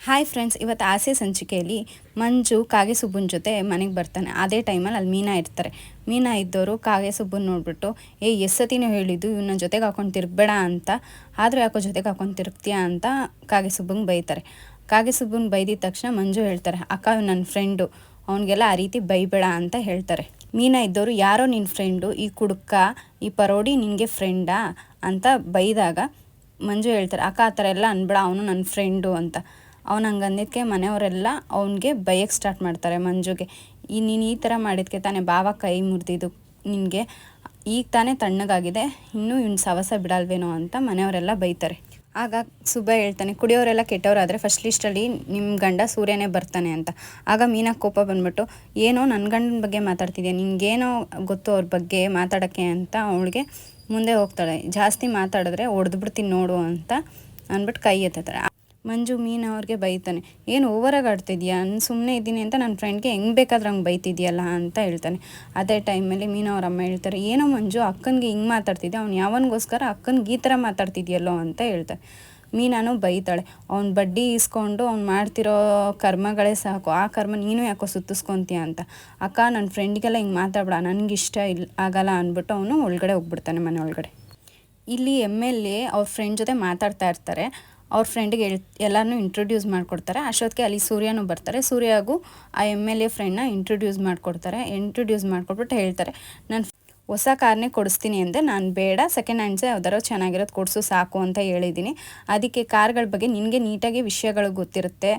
Hi friends, ಇವತ್ತು ಆಸೆ ಸಂಚಿಕೆಯಲ್ಲಿ ಮಂಜು ಕಾಗೆ ಸುಬ್ಬನ ಜೊತೆ ಮನೆಗೆ ಬರ್ತಾನೆ. ಅದೇ ಟೈಮಲ್ಲಿ ಅಲ್ಲಿ ಮೀನಾ ಇರ್ತಾರೆ. ಮೀನಾ ಇದ್ದವರು ಕಾಗೆ ಸುಬ್ಬನ ನೋಡಿಬಿಟ್ಟು ಎಸ್ಸತಿನೂ ಹೇಳಿದ್ದು ಇವನ್ನ ಜೊತೆಗೆ ಹಾಕೊಂಡು ತಿರುಗಬೇಡ ಅಂತ, ಆದರೂ ಯಾಕೋ ಜೊತೆಗೆ ಹಾಕೊಂಡು ತಿರುಗ್ತೀಯಾ ಅಂತ ಕಾಗೆ ಸುಬ್ಬಂಗೆ ಬೈತಾರೆ. ಕಾಗೆ ಸುಬ್ಬನ ಬೈದಿದ ತಕ್ಷಣ ಮಂಜು ಹೇಳ್ತಾರೆ, ಅಕ್ಕ ನನ್ನ ಫ್ರೆಂಡು, ಅವನಿಗೆಲ್ಲ ಆ ರೀತಿ ಬೈಬೇಡ ಅಂತ ಹೇಳ್ತಾರೆ. ಮೀನಾ ಇದ್ದವರು, ಯಾರೋ ನಿನ್ನ ಫ್ರೆಂಡು, ಈ ಕುಡ್ಕ ಈ ಪರೋಡಿ ನಿನಗೆ ಫ್ರೆಂಡಾ ಅಂತ ಬೈದಾಗ ಮಂಜು ಹೇಳ್ತಾರೆ, ಅಕ್ಕ ಆ ಥರ ಎಲ್ಲ ಅನ್ಬೇಡ, ಅವನು ನನ್ನ ಫ್ರೆಂಡು ಅಂತ. ಅವ್ನು ಹಂಗೆ ಅಂದಿದ್ದಕ್ಕೆ ಮನೆಯವರೆಲ್ಲ ಅವನಿಗೆ ಬೈಯಕ್ಕೆ ಸ್ಟಾರ್ಟ್ ಮಾಡ್ತಾರೆ ಮಂಜುಗೆ. ನೀನು ಈ ಥರ ಮಾಡಿದ್ದಕ್ಕೆ ತಾನೇ ಬಾವ ಕೈ ಮುರಿದಿದ್ದು, ನಿನಗೆ ಈಗ ತಾನೇ ತಣ್ಣಗಾಗಿದೆ, ಇನ್ನೂ ಇವ್ನ ಸವಸ ಬಿಡಲ್ವೇನೋ ಅಂತ ಮನೆಯವರೆಲ್ಲ ಬೈತಾರೆ. ಆಗ ಸುಬ್ಬ ಹೇಳ್ತಾನೆ, ಕುಡಿಯೋರೆಲ್ಲ ಕೆಟ್ಟವರಾದರೆ ಫಸ್ಟ್ ಲಿಸ್ಟಲ್ಲಿ ನಿಮ್ಮ ಗಂಡ ಸೂರ್ಯನೇ ಬರ್ತಾನೆ ಅಂತ. ಆಗ ಮೀನಾ ಕೋಪ ಬಂದ್ಬಿಟ್ಟು, ಏನೋ ನನ್ನ ಗಂಡನ ಬಗ್ಗೆ ಮಾತಾಡ್ತಿದ್ಯಾ, ನಿನಗೇನೋ ಗೊತ್ತು ಅವ್ರ ಬಗ್ಗೆ ಮಾತಾಡೋಕ್ಕೆ ಅಂತ ಅವಳಿಗೆ ಮುಂದೆ ಹೋಗ್ತಾಳೆ. ಜಾಸ್ತಿ ಮಾತಾಡಿದ್ರೆ ಹೊಡೆದ್ಬಿಡ್ತೀನಿ ನೋಡು ಅಂತ ಅಂದ್ಬಿಟ್ಟು ಕೈ ಎತ್ತಾಳೆ. ಮಂಜು ಮೀನಾ ಅವ್ರಿಗೆ ಬೈತಾನೆ, ಏನು ಓವರಾಗಿ ಆಡ್ತಿದ್ಯಾ, ನಾನು ಸುಮ್ಮನೆ ಇದ್ದೀನಿ ಅಂತ ನನ್ನ ಫ್ರೆಂಡ್ಗೆ ಹೆಂಗೆ ಬೇಕಾದ್ರೆ ಹಂಗೆ ಬೈತಿದ್ಯಲ್ಲ ಅಂತ ಹೇಳ್ತಾನೆ. ಅದೇ ಟೈಮಲ್ಲಿ ಮೀನಾ ಅವ್ರ ಅಮ್ಮ ಹೇಳ್ತಾರೆ, ಏನೋ ಮಂಜು ಅಕ್ಕನಿಗೆ ಹಿಂಗೆ ಮಾತಾಡ್ತಿದ್ದೆ, ಅವ್ನು ಯಾವನಿಗೋಸ್ಕರ ಅಕ್ಕನಿಗೆ ಈ ಥರ ಮಾತಾಡ್ತಿದ್ಯಲ್ಲೋ ಅಂತ ಹೇಳ್ತಾರೆ. ಮೀನಾನು ಬೈತಾಳೆ, ಅವ್ನು ಬಡ್ಡಿ ಇಸ್ಕೊಂಡು ಅವ್ನು ಮಾಡ್ತಿರೋ ಕರ್ಮಗಳೇ ಸಾಕು, ಆ ಕರ್ಮ ನೀನು ಯಾಕೋ ಸುತ್ತಿಸ್ಕೊತೀಯ ಅಂತ. ಅಕ್ಕ ನನ್ನ ಫ್ರೆಂಡಿಗೆಲ್ಲ ಹಿಂಗೆ ಮಾತಾಡ್ಬೇಡ, ನನಗಿಷ್ಟ ಆಗಲ್ಲ ಅಂದ್ಬಿಟ್ಟು ಅವನು ಒಳಗಡೆ ಹೋಗ್ಬಿಡ್ತಾನೆ ಮನೆ ಒಳಗಡೆ. ಇಲ್ಲಿ MLA ಅವ್ರ ಫ್ರೆಂಡ್ ಜೊತೆ ಮಾತಾಡ್ತಾ ಇರ್ತಾರೆ. ಅವ್ರ ಫ್ರೆಂಡಿಗೆ ಎಲ್ಲನೂ ಇಂಟ್ರೊಡ್ಯೂಸ್ ಮಾಡಿಕೊಡ್ತಾರೆ. ಅಷ್ಟೊತ್ತಿಗೆ ಅಲ್ಲಿ ಸೂರ್ಯನೂ ಬರ್ತಾರೆ. ಸೂರ್ಯಗೂ ಆ MLA ಫ್ರೆಂಡ್ನ ಇಂಟ್ರೊಡ್ಯೂಸ್ ಮಾಡಿಕೊಟ್ಬಿಟ್ಟು ಹೇಳ್ತಾರೆ, ನಾನು ಹೊಸ ಕಾರ್ನೇ ಕೊಡಿಸ್ತೀನಿ ಅಂದೆ, ನಾನು ಬೇಡ, ಸೆಕೆಂಡ್ ಹ್ಯಾಂಡ್ಸೇ ಯಾವ್ದಾರೋ ಚೆನ್ನಾಗಿರೋದು ಕೊಡಿಸು ಸಾಕು ಅಂತ ಹೇಳಿದ್ದೀನಿ. ಅದಕ್ಕೆ ಕಾರ್ಗಳ ಬಗ್ಗೆ ನಿನಗೆ ನೀಟಾಗಿ ವಿಷಯಗಳು ಗೊತ್ತಿರುತ್ತೆ,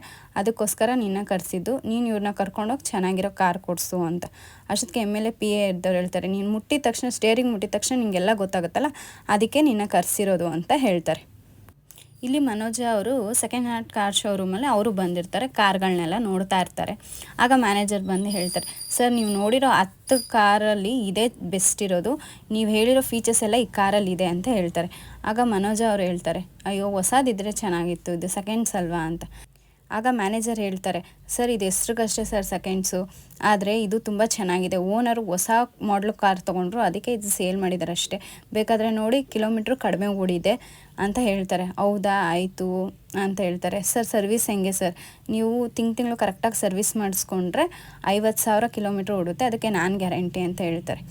ಅದಕ್ಕೋಸ್ಕರ ನಿನ್ನ ಕರೆಸಿದ್ದು, ನೀನು ಇವ್ರನ್ನ ಕರ್ಕೊಂಡೋಗಿ ಚೆನ್ನಾಗಿರೋ ಕಾರ್ ಕೊಡಿಸು ಅಂತ. ಅಷ್ಟೊತ್ತಿಗೆ MLA PA ಇದ್ದವ್ರು ಹೇಳ್ತಾರೆ, ನೀನು ಮುಟ್ಟಿದ ತಕ್ಷಣ ಸ್ಟೇರಿಂಗ್ ಮುಟ್ಟಿದ ತಕ್ಷಣ ನಿಮಗೆಲ್ಲ ಗೊತ್ತಾಗುತ್ತಲ್ಲ, ಅದಕ್ಕೆ ನಿನ್ನ ಕರೆಸಿರೋದು ಅಂತ ಹೇಳ್ತಾರೆ. ಇಲ್ಲಿ ಮನೋಜ ಅವರು ಸೆಕೆಂಡ್ ಹ್ಯಾಂಡ್ ಕಾರ್ ಶೋರೂಮಲ್ಲಿ ಅವರು ಬಂದಿರ್ತಾರೆ, ಕಾರ್ಗಳನ್ನೆಲ್ಲ ನೋಡ್ತಾ ಇರ್ತಾರೆ. ಆಗ ಮ್ಯಾನೇಜರ್ ಬಂದು ಹೇಳ್ತಾರೆ, ಸರ್ ನೀವು ನೋಡಿರೋ 10 ಕಾರಲ್ಲಿ ಇದೇ ಬೆಸ್ಟ್ ಇರೋದು, ನೀವು ಹೇಳಿರೋ ಫೀಚರ್ಸ್ ಎಲ್ಲ ಈ ಕಾರಲ್ಲಿ ಇದೆ ಅಂತ ಹೇಳ್ತಾರೆ. ಆಗ ಮನೋಜ ಅವರು ಹೇಳ್ತಾರೆ, ಅಯ್ಯೋ ಹೊಸದಿದ್ದರೆ ಚೆನ್ನಾಗಿತ್ತು, ಇದು ಸೆಕೆಂಡ್ಸ್ ಅಲ್ವಾ ಅಂತ. ಆಗ ಮ್ಯಾನೇಜರ್ ಹೇಳ್ತಾರೆ, ಸರ್ ಇದು ಹೆಸ್ರಿಗಷ್ಟೇ ಸರ್ ಸೆಕೆಂಡ್ಸು, ಆದರೆ ಇದು ತುಂಬ ಚೆನ್ನಾಗಿದೆ, ಓನರು ಹೊಸ ಮಾಡಲು ಕಾರ್ ತೊಗೊಂಡ್ರು, ಅದಕ್ಕೆ ಇದು ಸೇಲ್ ಮಾಡಿದ್ದಾರೆ ಅಷ್ಟೇ, ಬೇಕಾದರೆ ನೋಡಿ ಕಿಲೋಮೀಟ್ರ್ ಕಡಿಮೆ ಓಡಿದೆ ಅಂತ ಹೇಳ್ತಾರೆ. ಹೌದಾ, ಆಯಿತು ಅಂತ ಹೇಳ್ತಾರೆ. ಸರ್ ಸರ್ವಿಸ್ ಹೆಂಗೆ ಸರ್, ನೀವು ತಿಂಗಳು ಕರೆಕ್ಟಾಗಿ ಸರ್ವಿಸ್ ಮಾಡಿಸ್ಕೊಂಡ್ರೆ 50,000 ಕಿಲೋಮೀಟ್ರ್ ಓಡುತ್ತೆ, ಅದಕ್ಕೆ ನಾನು ಗ್ಯಾರಂಟಿ ಅಂತ ಹೇಳ್ತಾರೆ.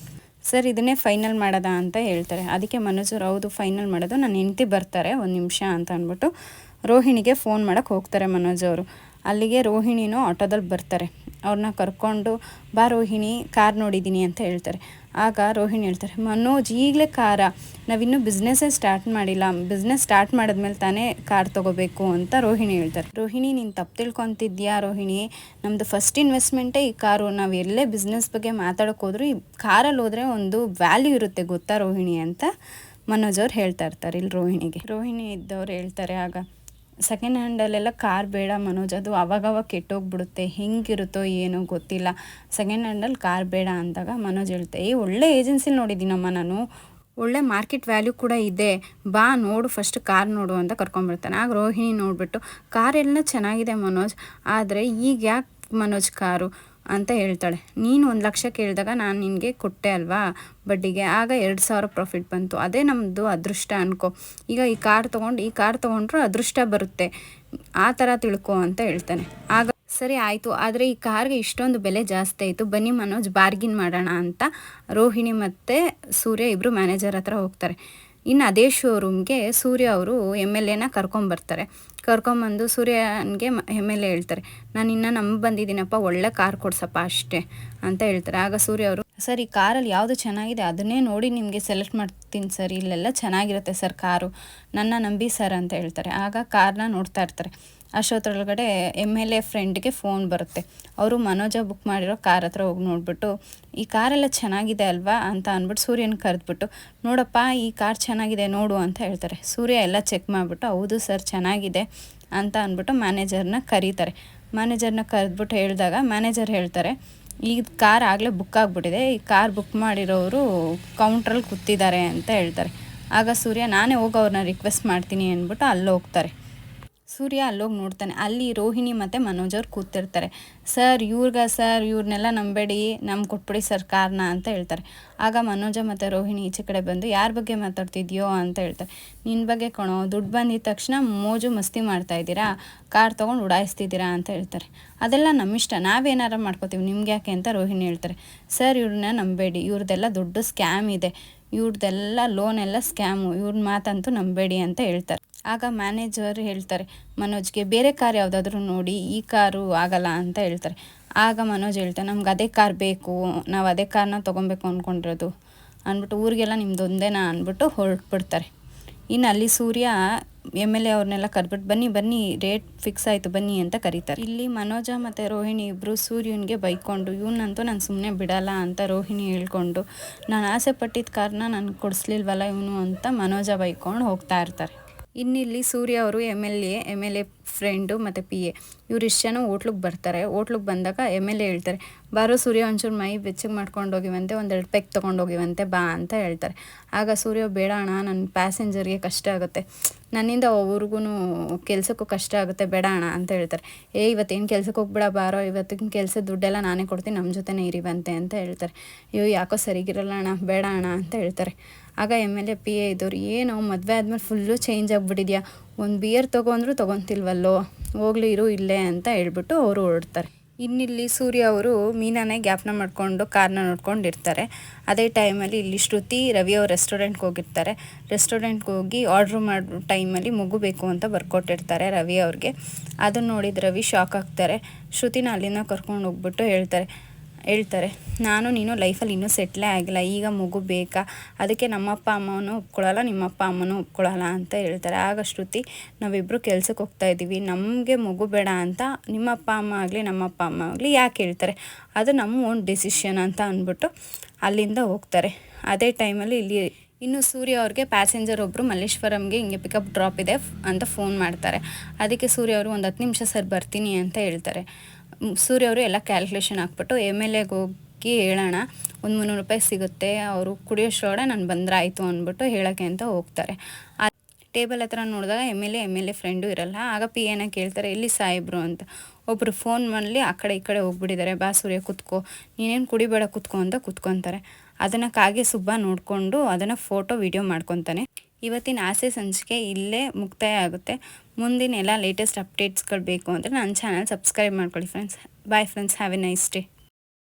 ಸರ್ ಇದನ್ನೇ ಫೈನಲ್ ಮಾಡೋದಾ ಅಂತ ಹೇಳ್ತಾರೆ. ಅದಕ್ಕೆ ಮನೋಜರು, ಹೌದು ಫೈನಲ್ ಮಾಡೋದು, ನನ್ನ ಹೆಂಡತಿ ಬರ್ತಾರೆ 1 ನಿಮಿಷ ಅಂತ ಅಂದ್ಬಿಟ್ಟು ರೋಹಿಣಿಗೆ ಫೋನ್ ಮಾಡೋಕ್ಕೆ ಹೋಗ್ತಾರೆ ಮನೋಜ್ ಅವರು. ಅಲ್ಲಿಗೆ ರೋಹಿಣಿನೂ ಆಟೋದಲ್ಲಿ ಬರ್ತಾರೆ. ಅವ್ರನ್ನ ಕರ್ಕೊಂಡು, ಬಾ ರೋಹಿಣಿ ಕಾರ್ ನೋಡಿದ್ದೀನಿ ಅಂತ ಹೇಳ್ತಾರೆ. ಆಗ ರೋಹಿಣಿ ಹೇಳ್ತಾರೆ, ಮನೋಜ್ ಈಗಲೇ ಕಾರಾ, ನಾವಿನ್ನೂ ಬಿಸ್ನೆಸ್ಸೇ ಸ್ಟಾರ್ಟ್ ಮಾಡಿಲ್ಲ, ಬಿಸ್ನೆಸ್ ಸ್ಟಾರ್ಟ್ ಮಾಡಿದ್ಮೇಲೆ ತಾನೇ ಕಾರ್ ತೊಗೋಬೇಕು ಅಂತ ರೋಹಿಣಿ ಹೇಳ್ತಾರೆ. ರೋಹಿಣಿ ನೀನು ತಪ್ಪು ತಿಳ್ಕೊತಿದ್ಯಾ ರೋಹಿಣಿ, ನಮ್ಮದು ಫಸ್ಟ್ ಇನ್ವೆಸ್ಟ್ಮೆಂಟೇ ಈ ಕಾರು, ನಾವು ಎಲ್ಲೇ ಬಿಸ್ನೆಸ್ ಬಗ್ಗೆ ಮಾತಾಡೋಕೆ ಹೋದ್ರೂ ಈ ಕಾರಲ್ಲಿ ಹೋದರೆ ಒಂದು ವ್ಯಾಲ್ಯೂ ಇರುತ್ತೆ ಗೊತ್ತಾ ರೋಹಿಣಿ ಅಂತ ಮನೋಜ್ ಅವ್ರು ಹೇಳ್ತಾ ಇರ್ತಾರೆ. ಇಲ್ಲಿ ರೋಹಿಣಿ ಇದ್ದವ್ರು ಹೇಳ್ತಾರೆ, ಆಗ ಸೆಕೆಂಡ್ ಹ್ಯಾಂಡಲ್ಲೆಲ್ಲ ಕಾರ್ ಬೇಡ ಮನೋಜ್, ಅದು ಅವಾಗವಾಗ ಕೆಟ್ಟೋಗ್ಬಿಡುತ್ತೆ, ಹೆಂಗಿರುತ್ತೋ ಏನೋ ಗೊತ್ತಿಲ್ಲ, ಸೆಕೆಂಡ್ ಹ್ಯಾಂಡಲ್ಲಿ ಕಾರ್ ಬೇಡ ಅಂದಾಗ ಮನೋಜ್ ಹೇಳ್ತೆ, ಒಳ್ಳೆ ಏಜೆನ್ಸಿಲಿ ನೋಡಿದ್ದೀನಮ್ಮ ನಾನು, ಒಳ್ಳೆ ಮಾರ್ಕೆಟ್ ವ್ಯಾಲ್ಯೂ ಕೂಡ ಇದೆ, ಬಾ ನೋಡು ಫಸ್ಟ್ ಕಾರ್ ನೋಡು ಅಂತ ಕರ್ಕೊಂಡ್ಬಿಡ್ತಾನೆ. ಆಗ ರೋಹಿಣಿ ನೋಡಿಬಿಟ್ಟು, ಕಾರೆಲ್ಲ ಚೆನ್ನಾಗಿದೆ ಮನೋಜ್, ಆದರೆ ಈಗ ಯಾಕೆ ಮನೋಜ್ ಕಾರು ಅಂತ ಹೇಳ್ತಾಳೆ. ನೀನು 1 ಲಕ್ಷ ಕೇಳಿದಾಗ ನಾನು ನಿನಗೆ ಕೊಟ್ಟೆ ಅಲ್ವಾ ಬಡ್ಡಿಗೆ, ಆಗ 2,000 ಪ್ರಾಫಿಟ್ ಬಂತು, ಅದೇ ನಮ್ಮದು ಅದೃಷ್ಟ ಅನ್ಕೋ, ಈಗ ಈ ಕಾರ್ ತೊಗೊಂಡ್ರು ಅದೃಷ್ಟ ಬರುತ್ತೆ, ಆ ಥರ ತಿಳ್ಕೊ ಅಂತ ಹೇಳ್ತಾನೆ. ಆಗ ಸರಿ ಆಯಿತು, ಆದರೆ ಈ ಕಾರ್ಗೆ ಇಷ್ಟೊಂದು ಬೆಲೆ ಜಾಸ್ತಿ ಆಯಿತು, ಬನ್ನಿ ಮನೋಜ್ ಬಾರ್ಗಿನ್ ಮಾಡೋಣ ಅಂತ ರೋಹಿಣಿ ಮತ್ತು ಸೂರ್ಯ ಇಬ್ಬರು ಮ್ಯಾನೇಜರ್ ಹತ್ರ ಹೋಗ್ತಾರೆ. ಇನ್ನು ಅದೇ ಶೋರೂಮ್ಗೆ ಸೂರ್ಯ ಅವರು MLAನ ಕರ್ಕೊಂಬಂದು ಸೂರ್ಯನಿಗೆ MLA ಹೇಳ್ತಾರೆ, ನಾನು ಇನ್ನೂ ಬಂದಿದ್ದೀನಪ್ಪ, ಒಳ್ಳೆ ಕಾರ್ ಕೊಡ್ಸಪ್ಪ ಅಷ್ಟೇ ಅಂತ ಹೇಳ್ತಾರೆ. ಆಗ ಸೂರ್ಯ ಅವರು, ಸರ್ ಈ ಕಾರಲ್ಲಿ ಯಾವುದು ಚೆನ್ನಾಗಿದೆ ಅದನ್ನೇ ನೋಡಿ ನಿಮಗೆ ಸೆಲೆಕ್ಟ್ ಮಾಡ್ತೀನಿ ಸರ್, ಇಲ್ಲೆಲ್ಲ ಚೆನ್ನಾಗಿರುತ್ತೆ ಸರ್ ಕಾರು, ನನ್ನ ನಂಬಿ ಸರ್ ಅಂತ ಹೇಳ್ತಾರೆ. ಆಗ ಕಾರ್ನ ನೋಡ್ತಾ ಇರ್ತಾರೆ. ಅಷ್ಟೊತ್ತರೊಳಗಡೆ MLA ಫ್ರೆಂಡ್ಗೆ ಫೋನ್ ಬರುತ್ತೆ. ಅವರು ಮನೋಜ ಬುಕ್ ಮಾಡಿರೋ ಕಾರ್ ಹತ್ರ ಹೋಗಿ ನೋಡಿಬಿಟ್ಟು, ಈ ಕಾರೆಲ್ಲ ಚೆನ್ನಾಗಿದೆ ಅಲ್ವಾ ಅಂತ ಅಂದ್ಬಿಟ್ಟು ಸೂರ್ಯನ ಕರೆದ್ಬಿಟ್ಟು, ನೋಡಪ್ಪ ಈ ಕಾರ್ ಚೆನ್ನಾಗಿದೆ ನೋಡು ಅಂತ ಹೇಳ್ತಾರೆ. ಸೂರ್ಯ ಎಲ್ಲ ಚೆಕ್ ಮಾಡಿಬಿಟ್ಟು, ಹೌದು ಸರ್ ಚೆನ್ನಾಗಿದೆ ಅಂತ ಅಂದ್ಬಿಟ್ಟು ಮ್ಯಾನೇಜರ್ನ ಕರೆದ್ಬಿಟ್ಟು ಹೇಳಿದಾಗ ಮ್ಯಾನೇಜರ್ ಹೇಳ್ತಾರೆ, ಈ ಕಾರ್ ಆಗಲೇ ಬುಕ್ ಆಗಿಬಿಟ್ಟಿದೆ, ಈ ಕಾರ್ ಬುಕ್ ಮಾಡಿರೋರು ಕೌಂಟ್ರಲ್ಲಿ ಕೂತಿದ್ದಾರೆ ಅಂತ ಹೇಳ್ತಾರೆ. ಆಗ ಸೂರ್ಯ, ನಾನೇ ಹೋಗಿ ಅವ್ರನ್ನ ರಿಕ್ವೆಸ್ಟ್ ಮಾಡ್ತೀನಿ ಅಂದ್ಬಿಟ್ಟು ಅಲ್ಲಿ ಹೋಗ್ತಾರೆ. ಸೂರ್ಯ ಅಲ್ಲೋಗಿ ನೋಡ್ತಾನೆ. ಅಲ್ಲಿ ರೋಹಿಣಿ ಮತ್ತು ಮನೋಜ್ ಅವ್ರು ಕೂತಿರ್ತಾರೆ. ಸರ್ ಇವ್ರನ್ನೆಲ್ಲ ನಂಬೇಡಿ, ನಮ್ಗೆ ಕೊಟ್ಬಿಡಿ ಸರ್ ಕಾರ್ನ ಅಂತ ಹೇಳ್ತಾರೆ. ಆಗ ಮನೋಜ ಮತ್ತು ರೋಹಿಣಿ ಈಚೆ ಕಡೆ ಬಂದು ಯಾರ ಬಗ್ಗೆ ಮಾತಾಡ್ತಿದ್ಯೋ ಅಂತ ಹೇಳ್ತಾರೆ. ನಿನ್ನ ಬಗ್ಗೆ ಕಣೋ, ದುಡ್ಡು ಬಂದಿದ ತಕ್ಷಣ ಮೋಜು ಮಸ್ತಿ ಮಾಡ್ತಾಯಿದ್ದೀರಾ, ಕಾರ್ ತೊಗೊಂಡು ಉಡಾಯಿಸ್ತಿದ್ದೀರಾ ಅಂತ ಹೇಳ್ತಾರೆ. ಅದೆಲ್ಲ ನಮ್ಮಿಷ್ಟ, ನಾವೇನಾರ ಮಾಡ್ಕೋತೀವಿ, ನಿಮ್ಗೆ ಯಾಕೆ ಅಂತ ರೋಹಿಣಿ ಹೇಳ್ತಾರೆ. ಸರ್ ಇವ್ರನ್ನ ನಂಬೇಡಿ, ಇವ್ರದ್ದೆಲ್ಲ ದೊಡ್ಡ ಸ್ಕ್ಯಾಮ್ ಇದೆ, ಇವ್ರದ್ದೆಲ್ಲ ಲೋನ್ ಎಲ್ಲ ಸ್ಕ್ಯಾಮು, ಇವ್ರ ಮಾತಂತೂ ನಂಬೇಡಿ ಅಂತ ಹೇಳ್ತಾರೆ. ಆಗ ಮ್ಯಾನೇಜರ್ ಹೇಳ್ತಾರೆ ಮನೋಜ್ಗೆ, ಬೇರೆ ಕಾರ್ ಯಾವುದಾದ್ರೂ ನೋಡಿ, ಈ ಕಾರು ಆಗಲ್ಲ ಅಂತ ಹೇಳ್ತಾರೆ. ಆಗ ಮನೋಜ್ ಹೇಳ್ತಾರೆ, ನಮ್ಗೆ ಅದೇ ಕಾರ್ ಬೇಕು, ನಾವು ಅದೇ ಕಾರ್ನ ತೊಗೊಬೇಕು ಅಂದ್ಕೊಂಡಿರೋದು ಅಂದ್ಬಿಟ್ಟು ಊರಿಗೆಲ್ಲ ನಿಮ್ದು ಒಂದೇನಾ ಅಂದ್ಬಿಟ್ಟು ಹೊರಟ್ಬಿಡ್ತಾರೆ. ಇನ್ನು ಅಲ್ಲಿ ಸೂರ್ಯ MLA ಅವ್ರನ್ನೆಲ್ಲ ಕರ್ಬಿಟ್ಟು ಬನ್ನಿ ರೇಟ್ ಫಿಕ್ಸ್ ಆಯಿತು ಬನ್ನಿ ಅಂತ ಕರೀತಾರೆ. ಇಲ್ಲಿ ಮನೋಜ ಮತ್ತು ರೋಹಿಣಿ ಇಬ್ಬರು ಸೂರ್ಯನಿಗೆ ಬೈಕೊಂಡು, ಇವನಂತೂ ನಾನು ಸುಮ್ಮನೆ ಬಿಡಲ್ಲ ಅಂತ ರೋಹಿಣಿ ಹೇಳ್ಕೊಂಡು, ನಾನು ಆಸೆ ಪಟ್ಟಿದ್ದ ಕಾರ್ನ ನನಗೆ ಕೊಡಿಸ್ಲಿಲ್ವಲ್ಲ ಇವನು ಅಂತ ಮನೋಜ ಬೈಕೊಂಡು ಹೋಗ್ತಾ ಇರ್ತಾರೆ. ಇನ್ನಿಲ್ಲಿ ಸೂರ್ಯ ಅವರು MLA ಫ್ರೆಂಡು ಮತ್ತು PA ಇವ್ರು ಇಷ್ಟು ಜನ ಹೋಟ್ಲಿಗೆ ಬರ್ತಾರೆ. ಹೋಟ್ಲಿಗೆ ಬಂದಾಗ MLA ಹೇಳ್ತಾರೆ, ಬಾರೋ ಸೂರ್ಯ ಒಂಚೂರು ಮೈ ಬೆಚ್ಚಗೆ ಮಾಡ್ಕೊಂಡು ಹೋಗಿವಂತೆ, ಒಂದೆರಡು ಪೆಗ್ ತೊಗೊಂಡೋಗಿವಂತೆ ಬಾ ಅಂತ ಹೇಳ್ತಾರೆ. ಆಗ ಸೂರ್ಯ, ಬೇಡ ಅಣ್ಣ, ನನ್ನ ಪ್ಯಾಸೆಂಜರ್ಗೆ ಕಷ್ಟ ಆಗುತ್ತೆ, ನನ್ನಿಂದ ಅವ್ರಿಗೂ ಕೆಲಸಕ್ಕೂ ಕಷ್ಟ ಆಗುತ್ತೆ, ಬೇಡ ಅಣ್ಣ ಅಂತ ಹೇಳ್ತಾರೆ. ಇವತ್ತೇನು ಕೆಲ್ಸಕ್ಕೆ ಹೋಗ್ಬೇಡ, ಬಾರೋ, ಇವತ್ತಿನ ಕೆಲಸದ ದುಡ್ಡೆಲ್ಲ ನಾನೇ ಕೊಡ್ತೀನಿ, ನಮ್ಮ ಜೊತೆನೇ ಇರಿವಂತೆ ಅಂತ ಹೇಳ್ತಾರೆ. ಯಾಕೋ ಸರಿಗಿರಲ್ಲ ಅಣ್ಣ, ಬೇಡ ಅಣ್ಣ ಅಂತ ಹೇಳ್ತಾರೆ. ಆಗ MLA PA ಇದ್ದವ್ರು, ಏನೋ ಮದುವೆ ಆದಮೇಲೆ ಫುಲ್ಲು ಚೇಂಜ್ ಆಗಿಬಿಟ್ಟಿದ್ಯಾ, ಒಂದು ಬಿಯರ್ ತೊಗೊಂಡ್ರು ತೊಗೊತಿಲ್ವಲ್ಲೋ, ಹೋಗ್ಲಿ ಇರು ಇಲ್ಲೇ ಅಂತ ಹೇಳ್ಬಿಟ್ಟು ಅವರು ಹೊರಡ್ತಾರೆ. ಇನ್ನಿಲ್ಲಿ ಸೂರ್ಯ ಅವರು ಮೀನಾನೇ ಜ್ಞಾಪನ ಮಾಡಿಕೊಂಡು ಕಾರ್ನ ನೋಡ್ಕೊಂಡಿರ್ತಾರೆ. ಅದೇ ಟೈಮಲ್ಲಿ ಇಲ್ಲಿ ಶ್ರುತಿ ರವಿ ಅವ್ರ ರೆಸ್ಟೋರೆಂಟ್ಗೆ ಹೋಗಿರ್ತಾರೆ. ರೆಸ್ಟೋರೆಂಟ್ಗೆ ಹೋಗಿ ಆರ್ಡ್ರ್ ಮಾಡೋ ಟೈಮಲ್ಲಿ ಮಗು ಬೇಕು ಅಂತ ಬರ್ಕೊಟ್ಟಿರ್ತಾರೆ ರವಿ ಅವ್ರಿಗೆ. ಅದನ್ನು ನೋಡಿದ ರವಿ ಶಾಕ್ ಆಗ್ತಾರೆ. ಶ್ರುತಿನ ಅಲ್ಲಿಂದ ಕರ್ಕೊಂಡು ಹೋಗ್ಬಿಟ್ಟು ಹೇಳ್ತಾರೆ, ನಾನು ನೀನು ಲೈಫಲ್ಲಿ ಇನ್ನೂ ಸೆಟ್ಲೇ ಆಗಿಲ್ಲ, ಈಗ ಮಗು ಬೇಕಾ, ಅದಕ್ಕೆ ನಮ್ಮಪ್ಪ ಅಮ್ಮನೂ ಒಪ್ಕೊಳ್ಳಲ್ಲ, ನಿಮ್ಮಪ್ಪ ಅಮ್ಮನೂ ಒಪ್ಕೊಳ್ಳಲ್ಲ ಅಂತ ಹೇಳ್ತಾರೆ. ಆಗ ಶ್ರುತಿ, ನಾವಿಬ್ಬರು ಕೆಲ್ಸಕ್ಕೆ ಹೋಗ್ತಾಯಿದ್ದೀವಿ, ನಮಗೆ ಮಗು ಬೇಡ ಅಂತ ನಿಮ್ಮಪ್ಪ ಅಮ್ಮ ಆಗಲಿ ನಮ್ಮಪ್ಪ ಅಮ್ಮ ಆಗಲಿ ಯಾಕೆ ಹೇಳ್ತಾರೆ, ಅದು ನಮ್ಮ ಓನ್ ಡಿಸಿಷನ್ ಅಂತ ಅಂದ್ಬಿಟ್ಟು ಅಲ್ಲಿಂದ ಹೋಗ್ತಾರೆ. ಅದೇ ಟೈಮಲ್ಲಿ ಇಲ್ಲಿ ಇನ್ನು ಸೂರ್ಯ ಅವ್ರಿಗೆ ಪ್ಯಾಸೆಂಜರ್ ಒಬ್ಬರು ಮಲ್ಲೇಶ್ವರಂಗೆ ಹಿಂಗೆ ಪಿಕಪ್ ಡ್ರಾಪ್ ಇದೆ ಅಂತ ಫೋನ್ ಮಾಡ್ತಾರೆ. ಅದಕ್ಕೆ ಸೂರ್ಯ ಅವರು ಒಂದು 10 ನಿಮಿಷ ಸರ್ ಬರ್ತೀನಿ ಅಂತ ಹೇಳ್ತಾರೆ. ಸೂರ್ಯ ಅವರು ಎಲ್ಲ ಕ್ಯಾಲ್ಕುಲೇಷನ್ ಹಾಕ್ಬಿಟ್ಟು MLAಗೆ ಹೋಗಿ ಹೇಳೋಣ, ಒಂದು 300 ರೂಪಾಯಿ ಸಿಗುತ್ತೆ, ಅವರು ಕುಡಿಯೋಷ್ಟೊಳಗಡೆ ನಾನು ಬಂದ್ರಾಯಿತು ಅಂದ್ಬಿಟ್ಟು ಹೇಳೋಕ್ಕೆ ಅಂತ ಹೋಗ್ತಾರೆ. ಆ ಟೇಬಲ್ ಹತ್ರ ನೋಡಿದಾಗ MLA ಫ್ರೆಂಡು ಇರಲ್ಲ. ಆಗ PAನ ಕೇಳ್ತಾರೆ, ಎಲ್ಲಿ ಸಾಯಿಬ್ರು ಅಂತ. ಒಬ್ಬರು ಫೋನ್ ಮಾಡಲಿ ಆ ಕಡೆ ಈ ಕಡೆ ಹೋಗ್ಬಿಟ್ಟಿದ್ದಾರೆ, ಬಾ ಸೂರ್ಯ ಕುತ್ಕೋ, ನೀನೇನು ಕುಡಿಬೇಡ ಕುತ್ಕೋ ಅಂತ ಕುತ್ಕೊತಾರೆ. ಅದನ್ನು ಕಾಗೆ ಸುಬ್ಬ ನೋಡಿಕೊಂಡು ಅದನ್ನು ಫೋಟೋ ವಿಡಿಯೋ ಮಾಡ್ಕೊತಾನೆ. ಇವತ್ತಿನ ಆಸೆ ಸಂಚಿಕೆ ಇಲ್ಲೇ ಮುಕ್ತಾಯ ಆಗುತ್ತೆ. ಮುಂದಿನ ಎಲ್ಲ ಲೇಟೆಸ್ಟ್ ಅಪ್ಡೇಟ್ಸ್ಗಳು ಬೇಕು ಅಂದರೆ ನನ್ನ ಚಾನಲ್ ಸಬ್ಸ್ಕ್ರೈಬ್ ಮಾಡ್ಕೊಳ್ಳಿ friends. Bye friends, have a nice day.